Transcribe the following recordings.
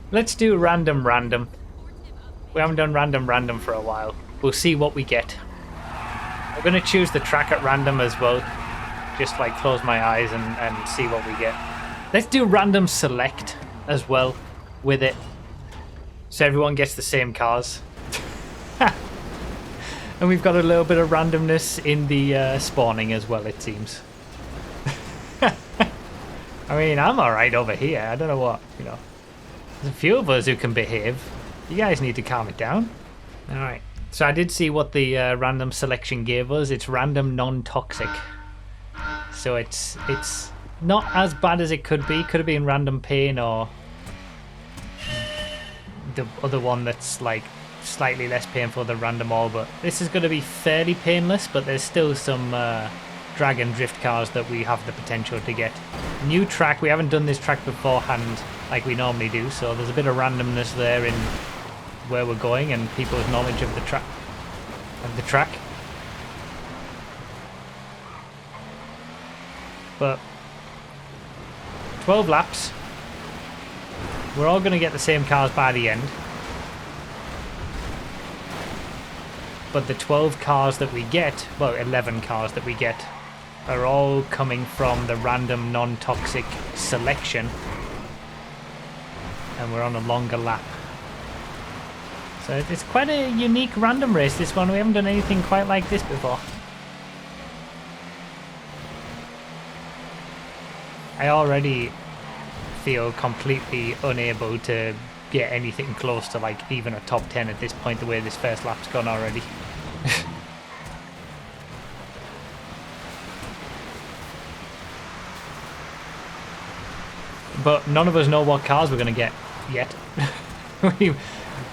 Let's do random. We haven't done random for a while. We'll see what we get. I'm going to choose the track at random as well. Just like close my eyes and see what we get. Let's do random select as well with it. So everyone gets the same cars. And we've got a little bit of randomness in the spawning as well, it seems. I mean, I'm alright over here. I don't know what, you know. There's a few of us who can behave. You guys need to calm it down. Alright. So I did see what the random selection gave us. It's random non-toxic. So it's not as bad as it could be. Could have been random pain or the other one that's like slightly less painful than random all. But this is going to be fairly painless, but there's still some drag and drift cars that we have the potential to get. New track. We haven't done this track beforehand like we normally do, so there's a bit of randomness there in where we're going and people's knowledge of the track. But 12 laps. We're all going to get the same cars by the end. But the 12 cars that we get, well, 11 cars that we get, are all coming from the random non-toxic selection. And we're on a longer lap. So it's quite a unique random race, this one. We haven't done anything quite like this before. I already feel completely unable to get anything close to like even a top 10 at this point, the way this first lap's gone already. But none of us know what cars we're going to get yet.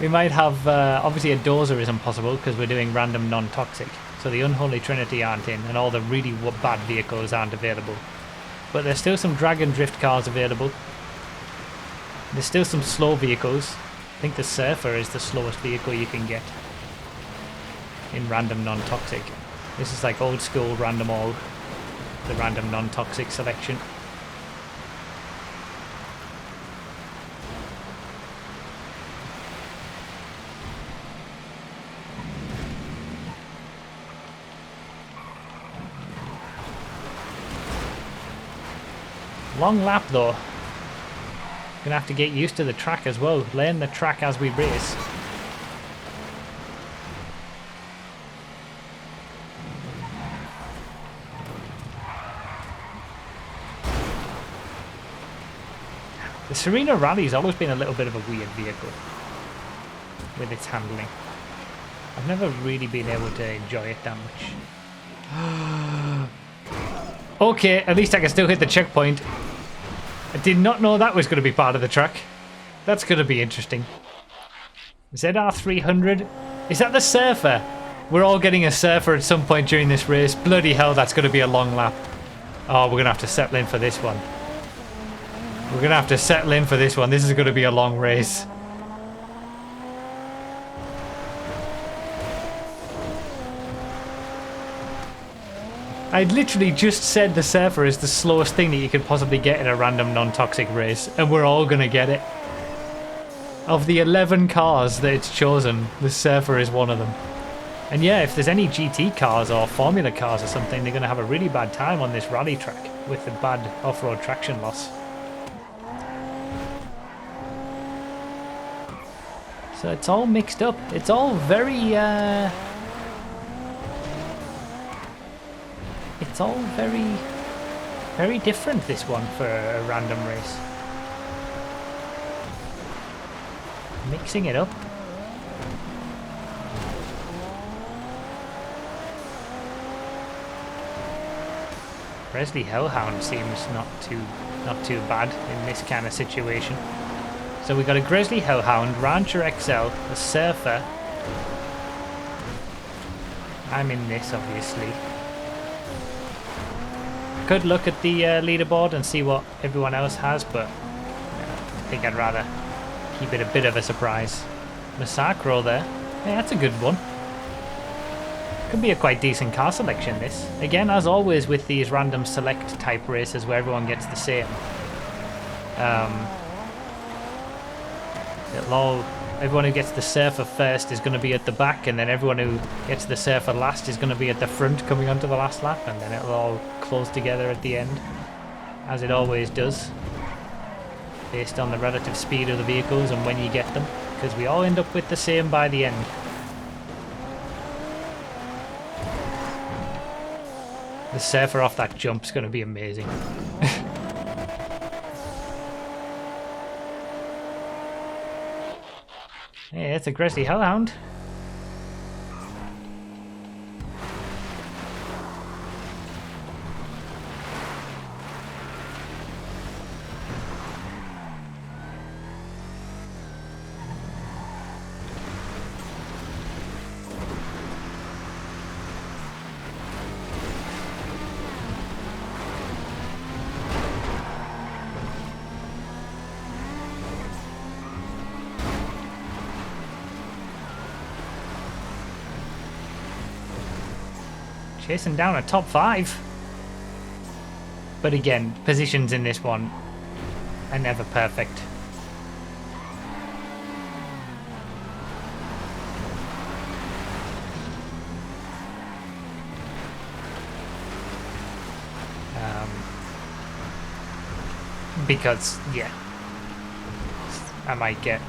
we might have, obviously a dozer is impossible because we're doing random non-toxic. So the Unholy Trinity aren't in and all the really bad vehicles aren't available. But there's still some drag and drift cars available. There's still some slow vehicles. I think the Surfer is the slowest vehicle you can get in random non-toxic. This is like old school random all, the random non-toxic selection. Long lap though. Gonna have to get used to the track as well. Learn the track as we race. The Serena Rally's always been a little bit of a weird vehicle with its handling. I've never really been able to enjoy it that much. Okay, at least I can still hit the checkpoint. I did not know that was going to be part of the track. That's going to be interesting. ZR300? Is that the Surfer? We're all getting a Surfer at some point during this race. Bloody hell, that's going to be a long lap. Oh, we're going to have to settle in for this one. We're going to have to settle in for this one. This is going to be a long race. I literally just said the Surfer is the slowest thing that you could possibly get in a random non-toxic race, and we're all gonna get it. Of the 11 cars that it's chosen, the Surfer is one of them. And yeah, if there's any GT cars or Formula cars or something, they're gonna have a really bad time on this rally track with the bad off-road traction loss. So it's all mixed up. It's all very, it's all very different, this one, for a random race. Mixing it up. Presley Hellhound seems not too bad in this kind of situation. So we got a Grizzly Hellhound, Rancher XL, a Surfer. I'm in this, obviously. Could look at the leaderboard and see what everyone else has, but I think I'd rather keep it a bit of a surprise. Massacro there. Yeah, that's a good one. Could be a quite decent car selection, this. Again, as always with these random select type races where everyone gets the same. Everyone who gets the surfer first is going to be at the back, and then everyone who gets the surfer last is going to be at the front coming onto the last lap, and then it'll all close together at the end, as it always does, based on the relative speed of the vehicles and when you get them, because we all end up with the same by the end. The surfer off that jump is going to be amazing. Hey, it's a Grizzly Hellhound. Chasing down a top 5. But again, positions in this one are never perfect. Because, yeah, I might get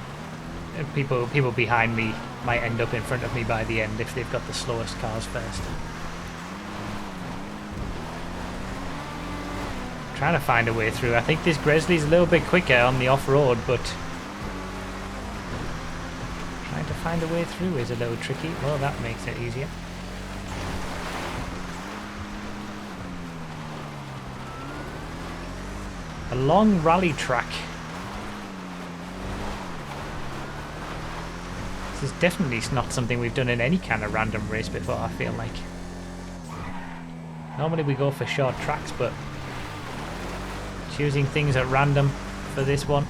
people behind me might end up in front of me by the end if they've got the slowest cars first. Trying to find a way through. I think this Grizzly's a little bit quicker on the off-road, but trying to find a way through is a little tricky. Well, that makes it easier. A long rally track. This is definitely not something we've done in any kind of random race before, I feel like. Normally we go for short tracks, but choosing things at random for this one.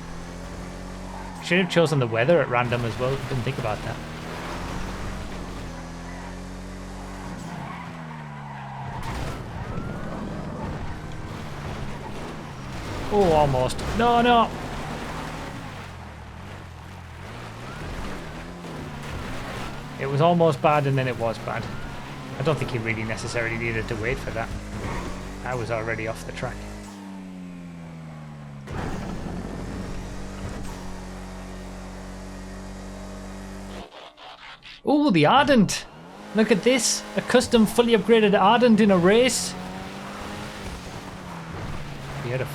Should have chosen the weather at random as well. Didn't think about that. Oh, almost. No, no. It was almost bad and then it was bad. I don't think he really necessarily needed to wait for that. I was already off the track. Oh, the Ardent! Look at this! A custom fully upgraded Ardent in a race! Beautiful.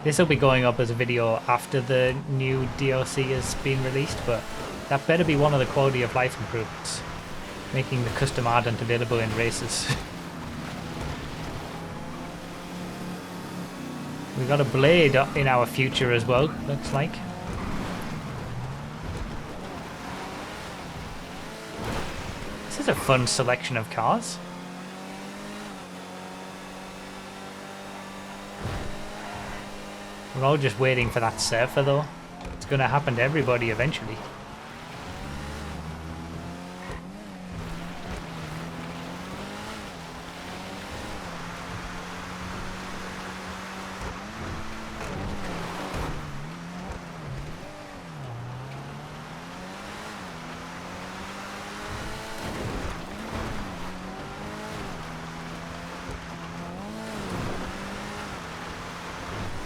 This will be going up as a video after the new DLC has been released, but that better be one of the quality of life improvements. Making the custom Ardent available in races. We got a Blade in our future as well, looks like. This is a fun selection of cars. We're all just waiting for that surfer though. It's going to happen to everybody eventually.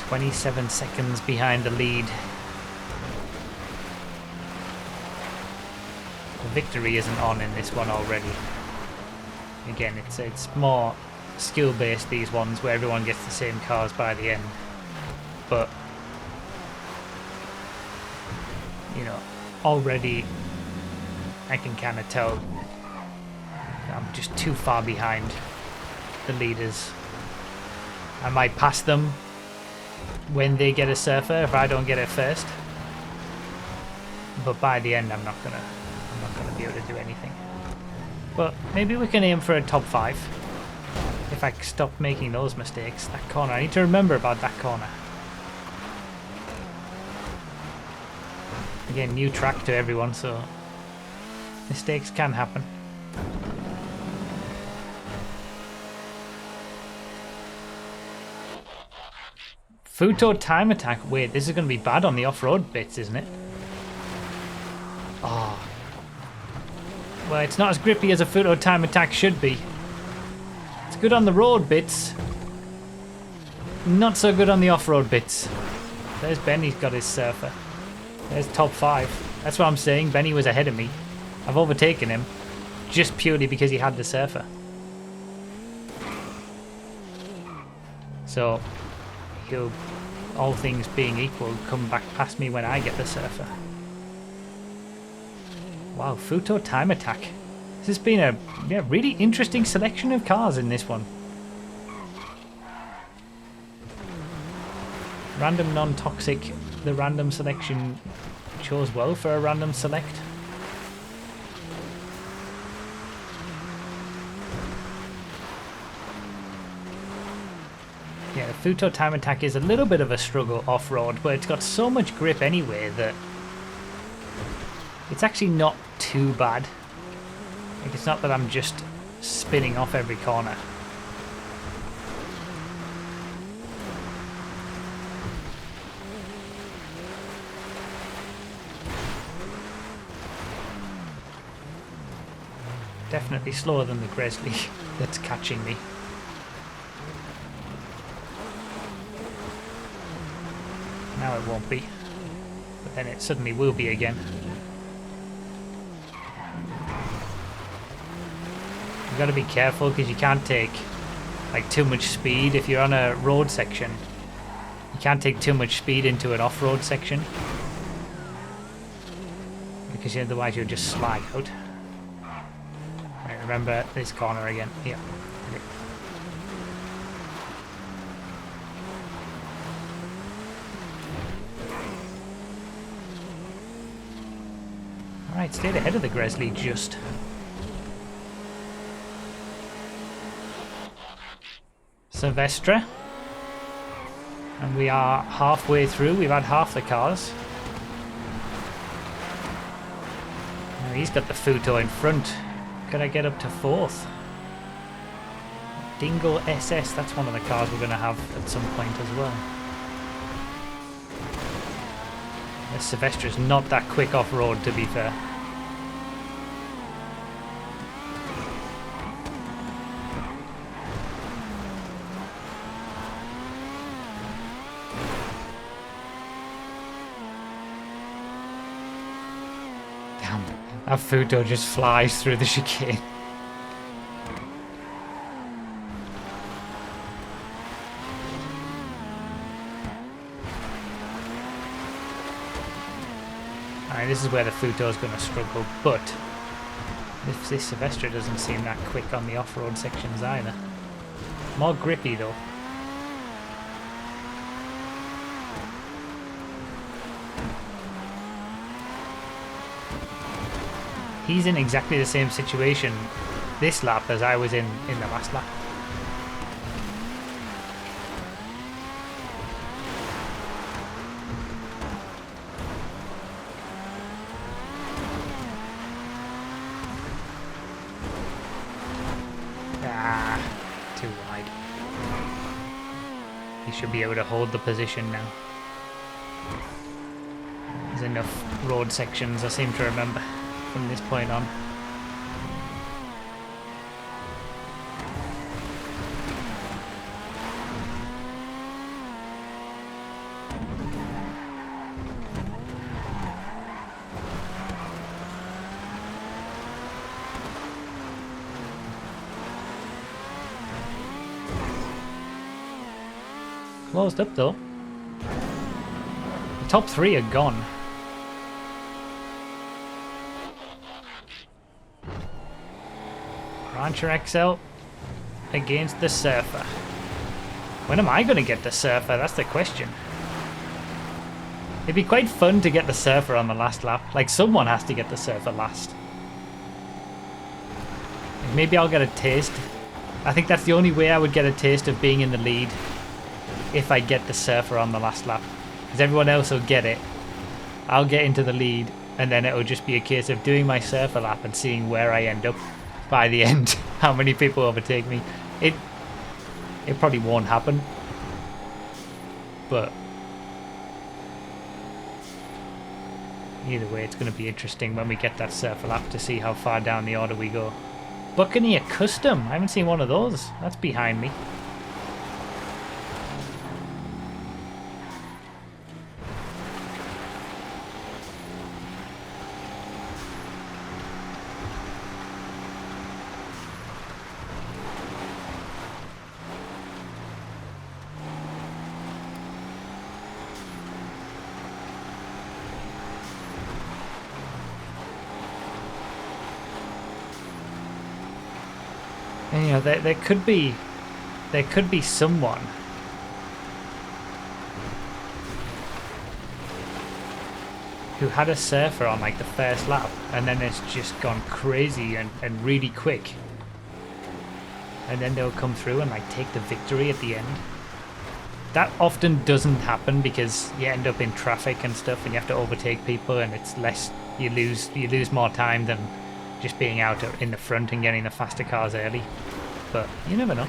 "27 seconds behind the lead." The victory isn't on in this one already. Again, it's more skill-based, these ones, where everyone gets the same cars by the end. But, you know, already I can kind of tell I'm just too far behind the leaders. I might pass them when they get a surfer if I don't get it first, but by the end I'm not gonna be able to do anything. But maybe we can aim for a top 5 if I stop making those mistakes. That corner, I need to remember about that corner. Again, new track to everyone, so mistakes can happen. Futo time attack. Wait, this is going to be bad on the off-road bits, isn't it? Oh. Well, it's not as grippy as a Futo time attack should be. It's good on the road bits. Not so good on the off-road bits. There's Benny's got his surfer. There's top 5. That's what I'm saying. Benny was ahead of me. I've overtaken him just purely because he had the surfer. So he'll, all things being equal, come back past me when I get the surfer. Wow, Futo time attack. This has been a really interesting selection of cars in this one. Random non-toxic. The random selection chose well for a random select. Yeah, the Futo time attack is a little bit of a struggle off-road, but it's got so much grip anyway that it's actually not too bad. Like, it's not that I'm just spinning off every corner. Definitely slower than the Grizzly that's catching me. Now it won't be, but then it suddenly will be again. You've got to be careful because you can't take like too much speed if you're on a road section. You can't take too much speed into an off-road section because otherwise you'll just slide out. Right, remember this corner again. Yeah. Okay. Alright, stayed ahead of the Grizzly just. Silvestre. And we are halfway through. We've had half the cars. Now he's got the Futo in front. Could I get up to 4th? Dingo SS. That's one of the cars we're going to have at some point as well. Silvestre is not that quick off-road, to be fair. Damn, that Futo just flies through the chicane. This is where the Futo is going to struggle, but this Silvestre doesn't seem that quick on the off-road sections either. More grippy though. He's in exactly the same situation this lap as I was in the last lap. Too wide. He should be able to hold the position now. There's enough road sections, I seem to remember, from this point on. Closed up though. The top 3 are gone. Rancher XL against the Surfer. When am I going to get the Surfer? That's the question. It'd be quite fun to get the Surfer on the last lap. Like, someone has to get the Surfer last. Maybe I'll get a taste. I think that's the only way I would get a taste of being in the lead. If I get the Surfer on the last lap, because everyone else will get it, I'll get into the lead, and then it'll just be a case of doing my Surfer lap and seeing where I end up by the end. How many people overtake me? It probably won't happen, But either way, it's going to be interesting when we get that surfer lap to see how far down the order we go. Buccaneer Custom. I haven't seen one of those. That's behind me. And, you know, there could be someone who had a surfer on like the first lap and then it's just gone crazy and really quick, and then they'll come through and like take the victory at the end. That often doesn't happen because you end up in traffic and stuff and you have to overtake people, and it's less, you lose more time than just being out in the front and getting the faster cars early. But you never know.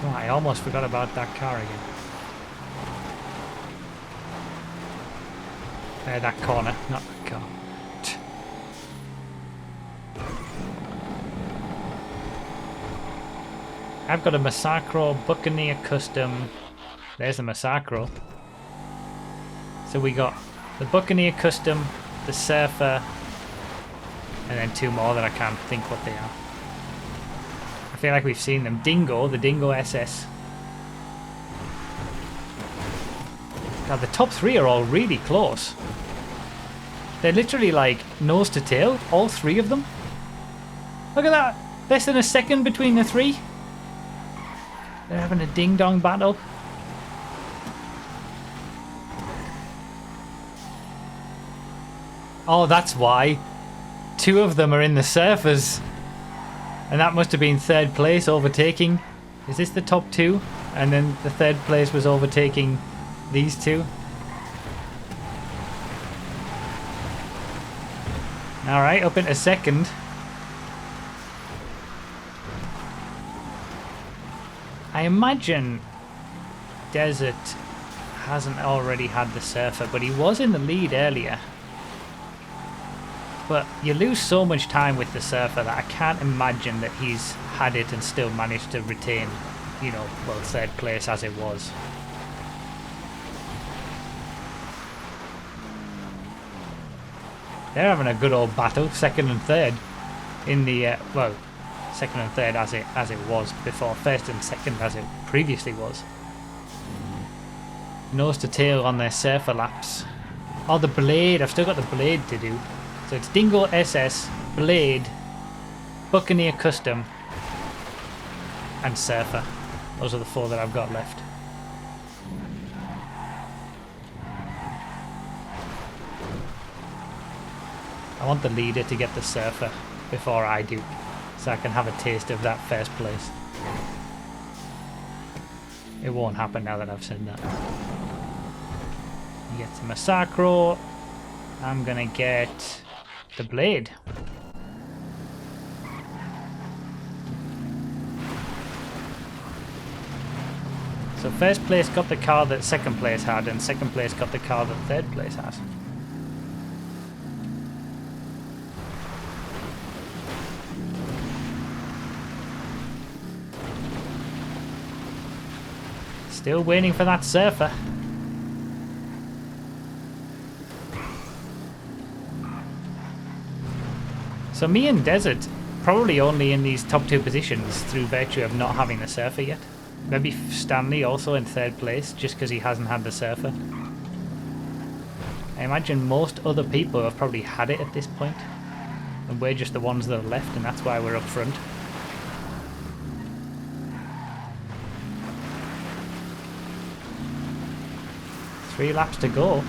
Oh, I almost forgot about that car again. That corner, not that car. I've got a Massacro Buccaneer Custom. There's a Massacro. So we got the Buccaneer Custom, the Surfer, and then two more that I can't think what they are. I feel like we've seen them. Dingo, the Dingo SS. God, the top three are all really close. They're literally like nose to tail, all three of them. Look at that! Less than a second between the three. They're having a ding-dong battle. Oh, that's why. Two of them are in the Surfers. And that must have been third place overtaking. Is this the top two? And then the third place was overtaking these two. Alright, up into second. I imagine Desert hasn't already had the Surfer, but he was in the lead earlier. But you lose so much time with the Surfer that I can't imagine that he's had it and still managed to retain, you know, well, third place as it was. They're having a good old battle, second and third in the, well, second and third as it was before, first and second as it previously was. Nose to tail on their Surfer laps. Oh, the Blade, I've still got the Blade to do. So it's Dingo SS, Blade, Buccaneer Custom, and Surfer. Those are the four that I've got left. I want the leader to get the Surfer before I do, so I can have a taste of that first place. It won't happen now that I've said that. You get some Massacro. I'm gonna get the Blade. So first place got the car that second place had, and second place got the car that third place has. Still waiting for that Surfer. So me and Desert probably only in these top two positions through virtue of not having the Surfer yet. Maybe Stanley also in third place just because he hasn't had the Surfer. I imagine most other people have probably had it at this point, and we're just the ones that are left, and that's why we're up front. Three laps to go.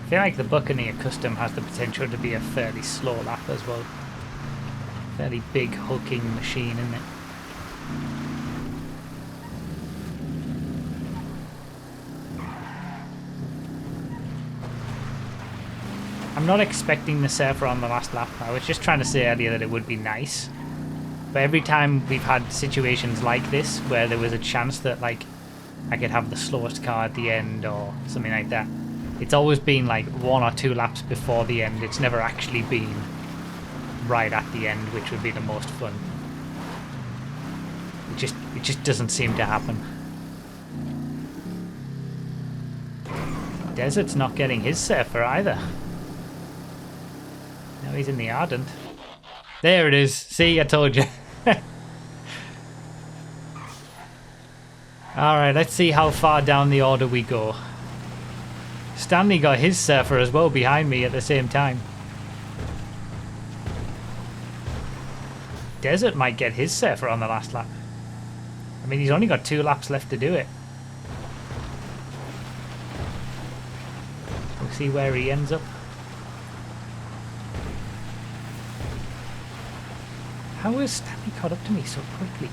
I feel like the Buccaneer Custom has the potential to be a fairly slow lap as well. Fairly big hulking machine, isn't it? I'm not expecting the Surfer on the last lap. I was just trying to say earlier that it would be nice. But every time we've had situations like this where there was a chance that like I could have the slowest car at the end or something like that, it's always been like 1 or 2 laps before the end. It's never actually been right at the end, which would be the most fun. It just doesn't seem to happen. Desert's not getting his Surfer either. No, he's in the Ardent. There it is. See, I told you. Alright, let's see how far down the order we go. Stanley got his Surfer as well behind me at the same time. Desert might get his Surfer on the last lap. I mean, he's only got 2 laps left to do it. We'll see where he ends up. How has Stanley caught up to me so quickly?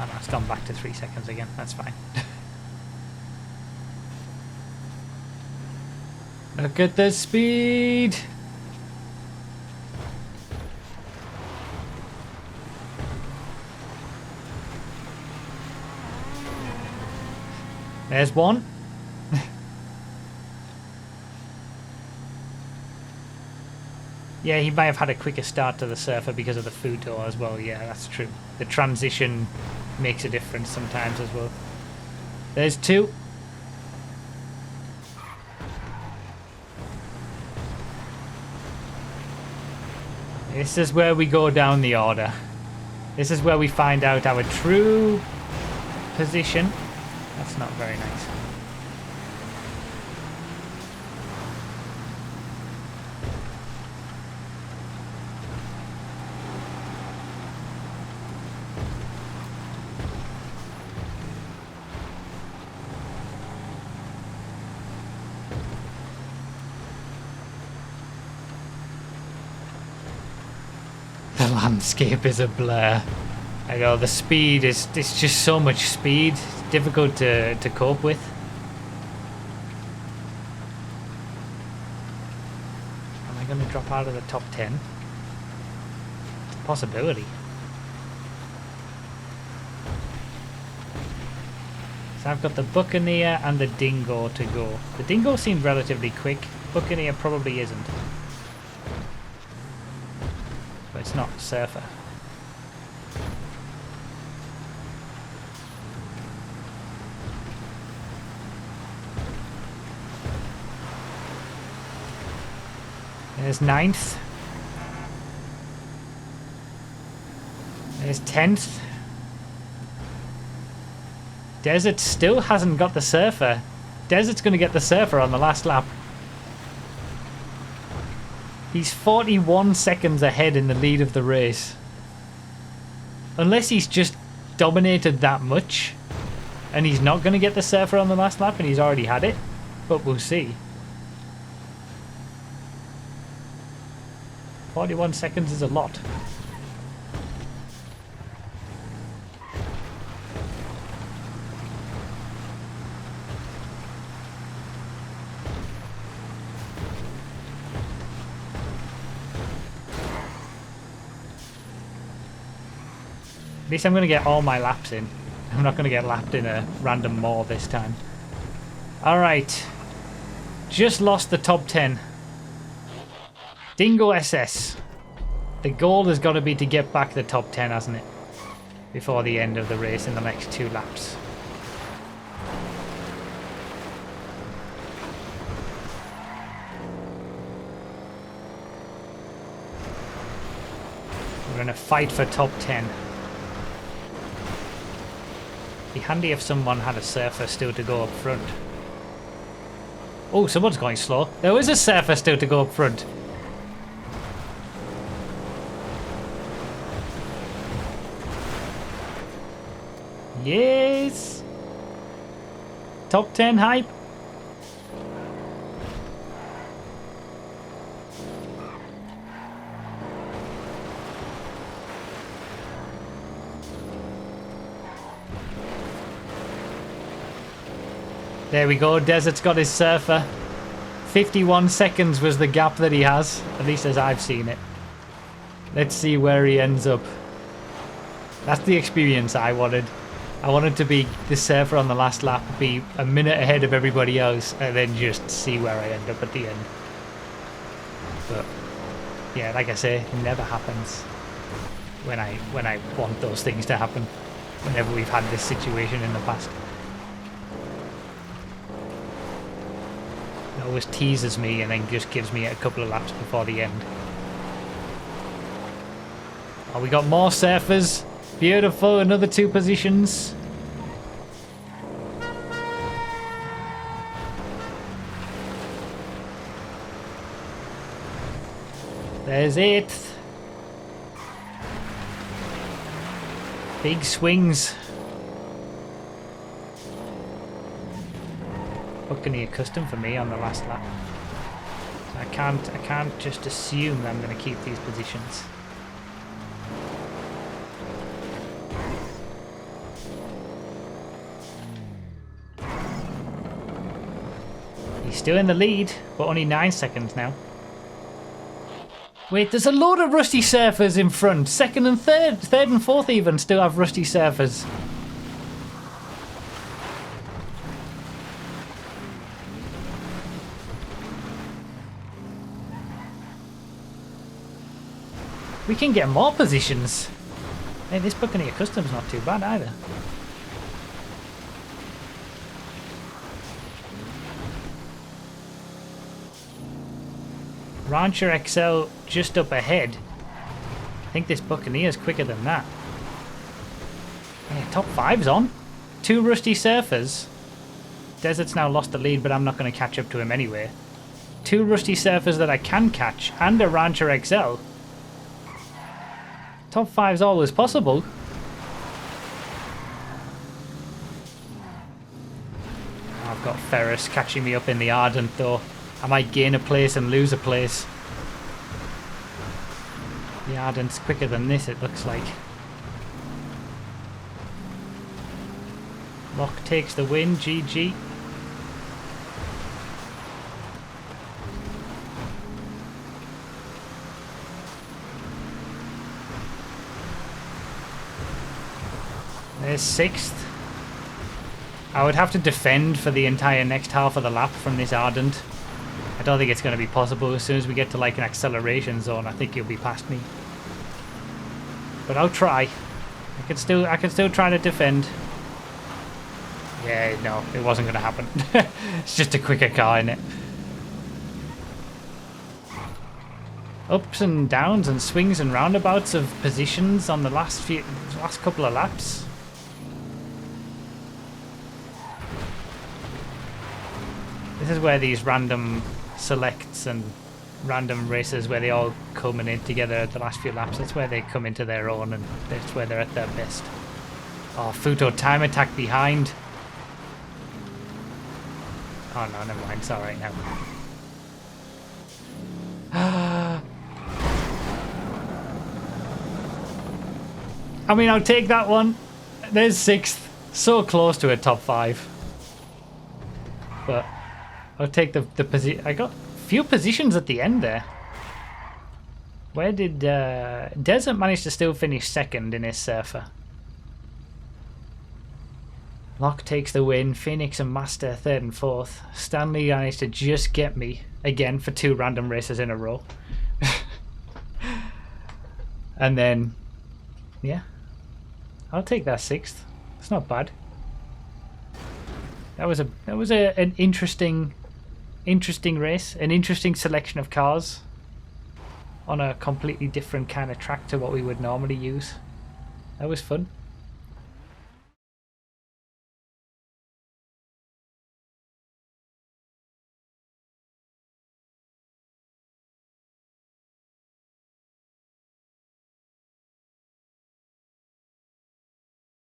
Oh no, it's gone back to 3 seconds again. That's fine. Look at the speed! There's one. Yeah, he may have had a quicker start to the Surfer because of the Futo as well. Yeah, that's true. The transition makes a difference sometimes as well. There's 2. This is where we go down the order. This is where we find out our true position. That's not very nice. The landscape is a blur. I know the speed is, it's just so much speed. It's difficult to cope with. Am I going to drop out of the top 10? It's a possibility. So I've got the Buccaneer and the Dingo to go. The Dingo seemed relatively quick. Buccaneer probably isn't. But it's not Surfer. There's 9th. There's 10th. Desert still hasn't got the Surfer. Desert's going to get the Surfer on the last lap. He's 41 seconds ahead in the lead of the race. Unless he's just dominated that much and he's not going to get the Surfer on the last lap and he's already had it. But we'll see. 41 seconds is a lot. At least I'm going to get all my laps in. I'm not going to get lapped in a random more this time. Alright. Just lost the top 10. Dingo SS. The goal has got to be to get back the top 10, hasn't it? Before the end of the race in the next 2 laps. We're going to fight for top 10. Be handy if someone had a Surfer still to go up front. Oh, someone's going slow. There was a Surfer still to go up front. Yes. Top 10 hype. There we go, Desert's got his surfer. 51 seconds was the gap that he has, at least as I've seen it. Let's see where he ends up. That's the experience I wanted. I wanted to be the surfer on the last lap, be a minute ahead of everybody else, and then just see where I end up at the end. But yeah, like I say, it never happens when I want those things to happen. Whenever we've had this situation in the past. It always teases me and then just gives me a couple of laps before the end. Oh, we got more surfers. Beautiful, another 2 positions. There's 8th. Big swings. Buccaneer custom for me on the last lap. So I can't just assume that I'm going to keep these positions. He's still in the lead, but only 9 seconds now. Wait, there's a load of rusty surfers in front. Second and third and fourth even still have rusty surfers. We can get more positions. Hey, this Buccaneer Custom's not too bad either. Rancher XL just up ahead. I think this Buccaneer's quicker than that. Yeah, top 5's on. 2 rusty surfers. Desert's now lost the lead, but I'm not going to catch up to him anyway. 2 rusty surfers that I can catch, and a Rancher XL. Top 5's always possible. I've got Ferris catching me up in the Ardent though. I might gain a place and lose a place. The Ardent's quicker than this, it looks like. Lock takes the win, GG. There's 6th. I would have to defend for the entire next half of the lap from this Ardent. I don't think it's going to be possible. As soon as we get to like an acceleration zone, I think you'll be past me. But I'll try. I can still try to defend. Yeah, no, it wasn't going to happen. It's just a quicker car, innit? Ups and downs and swings and roundabouts of positions on the last couple of laps. This is where these random selects and random races where they all culminate together at the last few laps. That's where they come into their own and that's where they're at their best. Oh, Futo time attack behind. Oh no, never mind. It's alright now. I mean, I'll take that one. There's 6th. So close to a top 5. But I'll take the position. I got a few positions at the end there. Where did Desert manage to still finish 2nd in his surfer? Locke takes the win. Phoenix and Master 3rd and 4th. Stanley managed to just get me again for 2 random races in a row. And then, yeah, I'll take that 6th. It's not bad. That was an interesting race, an interesting selection of cars on a completely different kind of track to what we would normally use. That was fun.